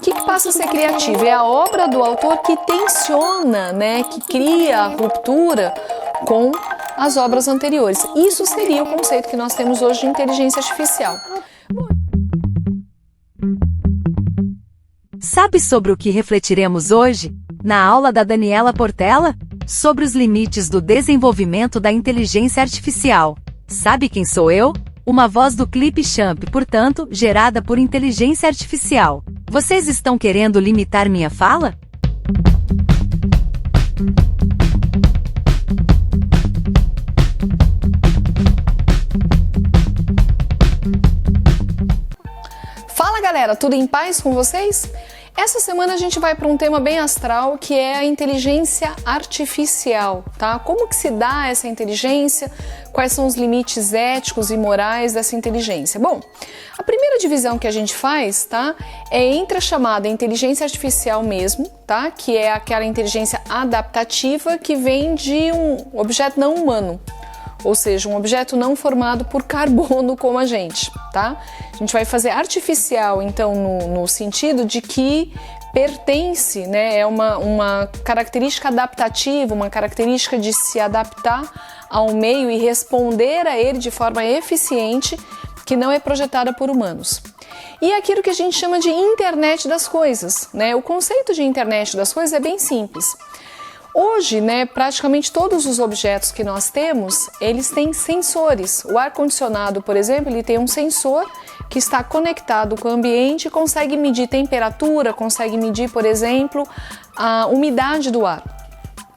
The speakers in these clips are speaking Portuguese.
O que passa a ser criativo? É a obra do autor que tensiona, né, que cria a ruptura com as obras anteriores. Isso seria o conceito que nós temos hoje de inteligência artificial. Sabe sobre o que refletiremos hoje, na aula da Daniela Portela? Sobre os limites do desenvolvimento da inteligência artificial. Sabe quem sou eu? Uma voz do Clipchamp, portanto, gerada por inteligência artificial. Vocês estão querendo limitar minha fala? Fala galera, tudo em paz com vocês? Essa semana a gente vai para um tema bem astral, que é a inteligência artificial, tá? Como que se dá essa inteligência? Quais são os limites éticos e morais dessa inteligência? Bom, a primeira divisão que a gente faz, tá? É entre a chamada inteligência artificial mesmo, tá? Que é aquela inteligência adaptativa que vem de um objeto não humano. Ou seja, um objeto não formado por carbono como a gente, tá? A gente vai fazer artificial, então, no sentido de que pertence, né? É uma característica adaptativa, uma característica de se adaptar ao meio e responder a ele de forma eficiente, que não é projetada por humanos. E é aquilo que a gente chama de internet das coisas, né? O conceito de internet das coisas é bem simples. Hoje, né, praticamente todos os objetos que nós temos, eles têm sensores. O ar-condicionado, por exemplo, ele tem um sensor que está conectado com o ambiente e consegue medir temperatura, consegue medir, por exemplo, a umidade do ar.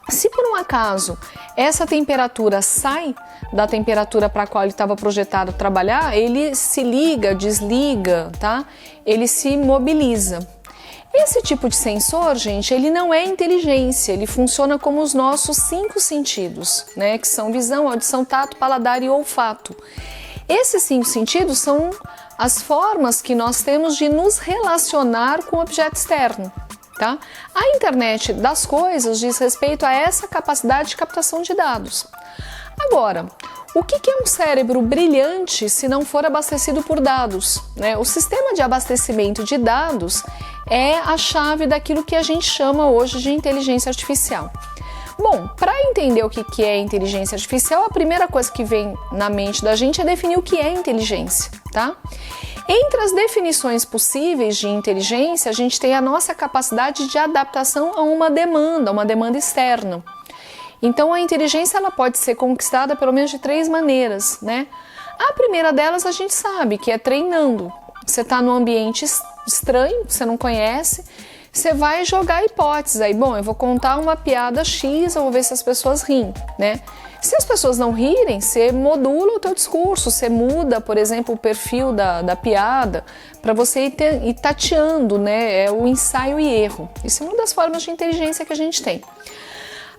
Se por um acaso essa temperatura sai da temperatura para a qual ele estava projetado trabalhar, ele se liga, desliga, tá? Ele se mobiliza. Esse tipo de sensor, gente, ele não é inteligência, ele funciona como os nossos 5 sentidos, né? Que são visão, audição, tato, paladar e olfato. Esses 5 sentidos são as formas que nós temos de nos relacionar com o objeto externo, tá? A internet das coisas diz respeito a essa capacidade de captação de dados. Agora, o que é um cérebro brilhante se não for abastecido por dados, né? O sistema de abastecimento de dados é a chave daquilo que a gente chama hoje de inteligência artificial. Bom, para entender o que é inteligência artificial, a primeira coisa que vem na mente da gente é definir o que é inteligência, tá? Entre as definições possíveis de inteligência, a gente tem a nossa capacidade de adaptação a uma demanda externa. Então a inteligência ela pode ser conquistada pelo menos de 3 maneiras, né? A primeira delas a gente sabe que é treinando. Você está num ambiente estranho, você não conhece, você vai jogar hipóteses. Aí, bom, eu vou contar uma piada X, eu vou ver se as pessoas riem, né? Se as pessoas não rirem, você modula o teu discurso, você muda, por exemplo, o perfil da piada para você ir tateando, né? É o ensaio e erro. Isso é uma das formas de inteligência que a gente tem.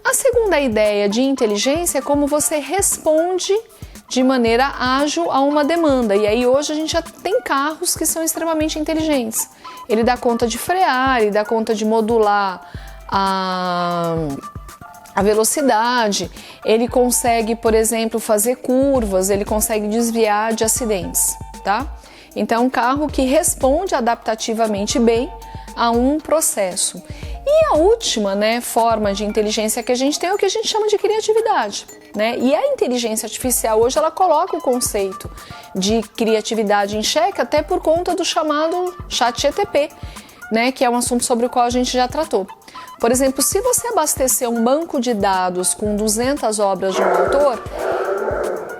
A segunda ideia de inteligência é como você responde de maneira ágil a uma demanda. E aí hoje a gente já tem carros que são extremamente inteligentes. Ele dá conta de frear, ele dá conta de modular a velocidade, ele consegue, por exemplo, fazer curvas, ele consegue desviar de acidentes, tá? Então é um carro que responde adaptativamente bem a um processo. E a última, né, forma de inteligência que a gente tem é o que a gente chama de criatividade, né? E a inteligência artificial hoje ela coloca o conceito de criatividade em xeque até por conta do chamado ChatGPT, né, que é um assunto sobre o qual a gente já tratou. Por exemplo, se você abastecer um banco de dados com 200 obras de um autor,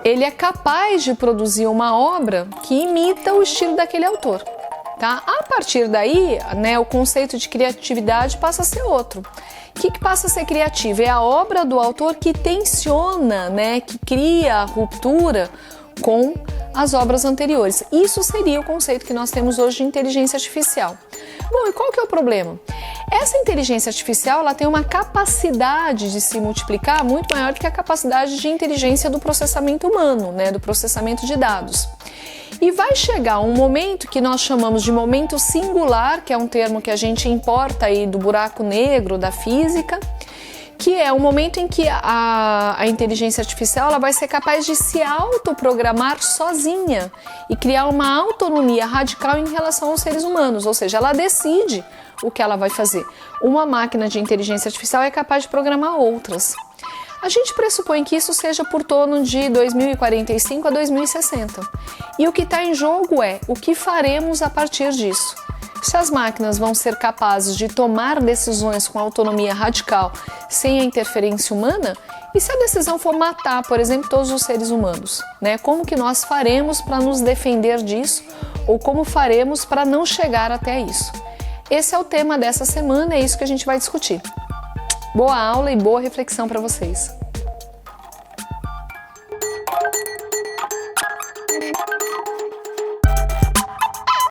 ele é capaz de produzir uma obra que imita o estilo daquele autor. Tá? A partir daí, né, o conceito de criatividade passa a ser outro. O que passa a ser criativo? É a obra do autor que tensiona, né, que cria a ruptura com as obras anteriores. Isso seria o conceito que nós temos hoje de inteligência artificial. Bom, e qual que é o problema? Essa inteligência artificial ela tem uma capacidade de se multiplicar muito maior do que a capacidade de inteligência do processamento humano, né, do processamento de dados. E vai chegar um momento que nós chamamos de momento singular, que é um termo que a gente importa aí do buraco negro da física, que é o momento em que a inteligência artificial ela vai ser capaz de se autoprogramar sozinha e criar uma autonomia radical em relação aos seres humanos, ou seja, ela decide o que ela vai fazer. Uma máquina de inteligência artificial é capaz de programar outras. A gente pressupõe que isso seja por torno de 2045 a 2060. E o que está em jogo é o que faremos a partir disso. Se as máquinas vão ser capazes de tomar decisões com autonomia radical sem a interferência humana, e se a decisão for matar, por exemplo, todos os seres humanos, né? Como que nós faremos para nos defender disso ou como faremos para não chegar até isso? Esse é o tema dessa semana, é isso que a gente vai discutir. Boa aula e boa reflexão para vocês.